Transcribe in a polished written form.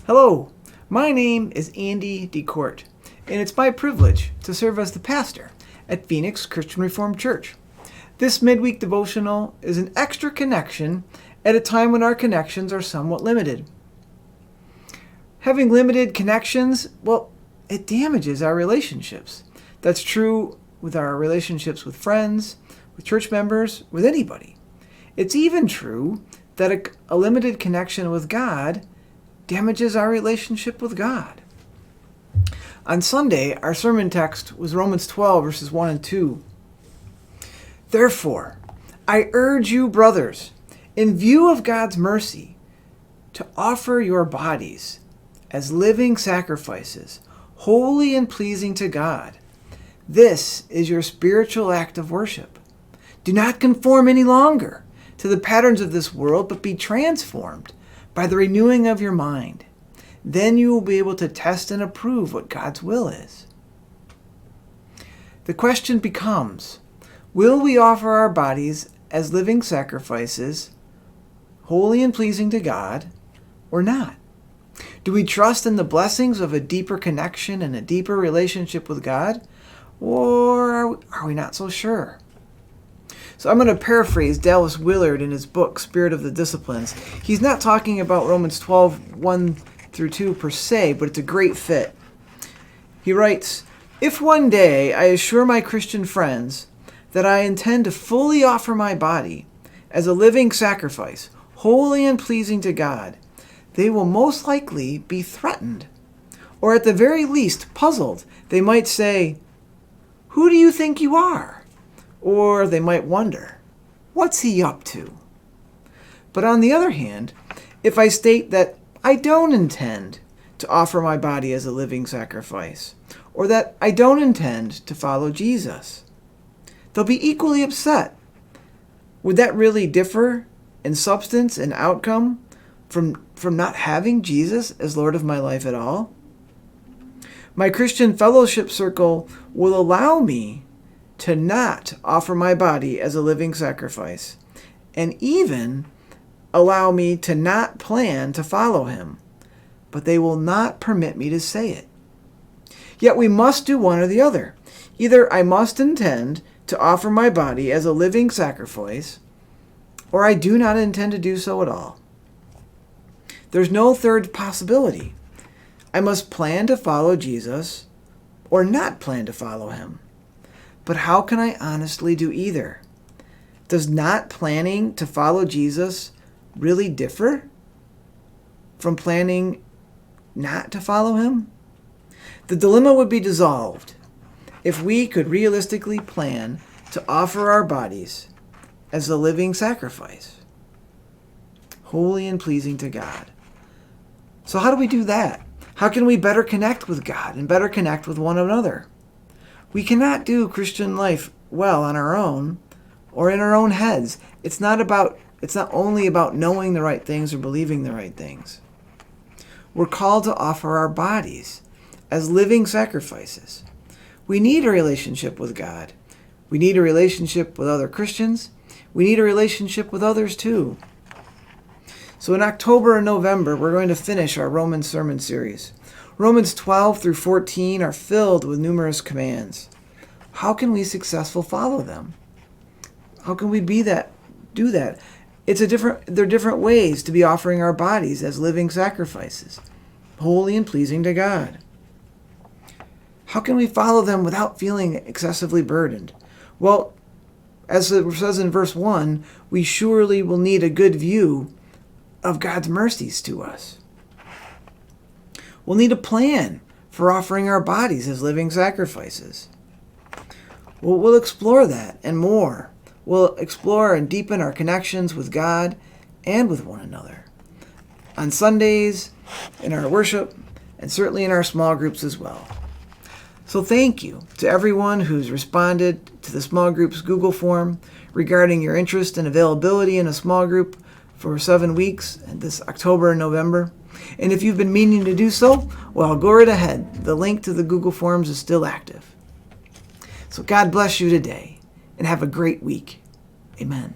Hello, my name is Andy DeCourt, and it's my privilege to serve as the pastor at Phoenix Christian Reformed Church. This midweek devotional is an extra connection at a time when our connections are somewhat limited. Having limited connections, it damages our relationships. That's true with our relationships with friends, with church members, with anybody. It's even true that a limited connection with God damages our relationship with God. On Sunday, our sermon text was Romans 12, verses 1 and 2. Therefore, I urge you, brothers, in view of God's mercy, to offer your bodies as living sacrifices, holy and pleasing to God. This is your spiritual act of worship. Do not conform any longer to the patterns of this world, but be transformed by the renewing of your mind. Then you will be able to test and approve what God's will is. The question becomes, will we offer our bodies as living sacrifices, holy and pleasing to God, or not? Do we trust in the blessings of a deeper connection and a deeper relationship with God, or are we not so sure? So I'm going to paraphrase Dallas Willard in his book, Spirit of the Disciplines. He's not talking about Romans 12, 1 through 2 per se, but it's a great fit. He writes, if one day I assure my Christian friends that I intend to fully offer my body as a living sacrifice, holy and pleasing to God, they will most likely be threatened, or at the very least puzzled. They might say, who do you think you are? Or they might wonder, what's he up to? But on the other hand, if I state that I don't intend to offer my body as a living sacrifice, or that I don't intend to follow Jesus, they'll be equally upset. Would that really differ in substance and outcome from not having Jesus as Lord of my life at all? My Christian fellowship circle will allow me to not offer my body as a living sacrifice, and even allow me to not plan to follow him, but they will not permit me to say it. Yet we must do one or the other. Either I must intend to offer my body as a living sacrifice, or I do not intend to do so at all. There's no third possibility. I must plan to follow Jesus or not plan to follow him. But how can I honestly do either? Does not planning to follow Jesus really differ from planning not to follow him? The dilemma would be dissolved if we could realistically plan to offer our bodies as a living sacrifice, holy and pleasing to God. So how do we do that? How can we better connect with God and better connect with one another? We cannot do Christian life well on our own or in our own heads. It's not only about knowing the right things or believing the right things. We're called to offer our bodies as living sacrifices. We need a relationship with God. We need a relationship with other Christians. We need a relationship with others too. So in October and November, we're going to finish our Romans sermon series. Romans 12 through 14 are filled with numerous commands. How can we successfully follow them? How can we do that? There are different ways to be offering our bodies as living sacrifices, holy and pleasing to God. How can we follow them without feeling excessively burdened? Well, as it says in verse 1, we surely will need a good view of God's mercies to us. We'll need a plan for offering our bodies as living sacrifices. We'll explore that and more. We'll explore and deepen our connections with God and with one another on Sundays, in our worship, and certainly in our small groups as well. So thank you to everyone who's responded to the small groups Google form regarding your interest and availability in a small group for 7 weeks in this October and November. And if you've been meaning to do so, well, go right ahead. The link to the Google Forms is still active. So God bless you today, and have a great week. Amen.